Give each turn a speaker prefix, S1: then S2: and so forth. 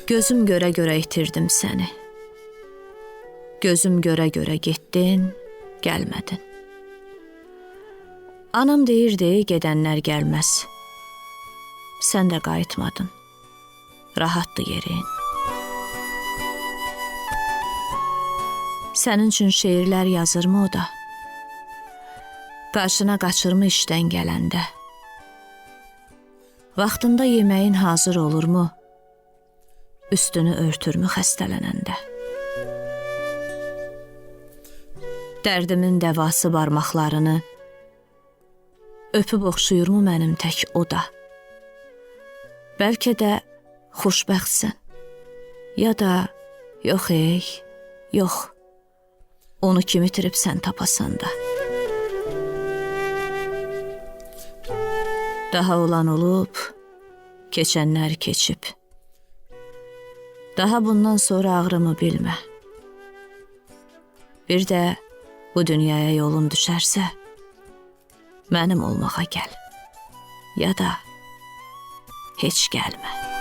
S1: Gözüm görə-görə itirdim səni. Gözüm görə-görə getdin, gəlmədin. Anam deyirdi, gedənlər gəlməz. Sən də qayıtmadın. Rahatdı yerin. Sənin üçün şeirlər yazırmı o da? Qarşına qaçırmı işdən gələndə? Vaxtında yeməyin hazır olurmu? Üstünü örtürmü xəstələnəndə? Dərdimin dəvası barmaqlarını öpüb oxşuyurmu mənim tək o da? Bəlkə də xoşbəxtsən, ya da yox ey, yox, onu kim itirib sən tapasan da. Daha olan olub, keçənlər keçib. Daha bundan sonra ağrımı bilmə. Bir də bu dünyaya yolun düşərsə, mənim olmağa gəl, ya da heç gəlmə.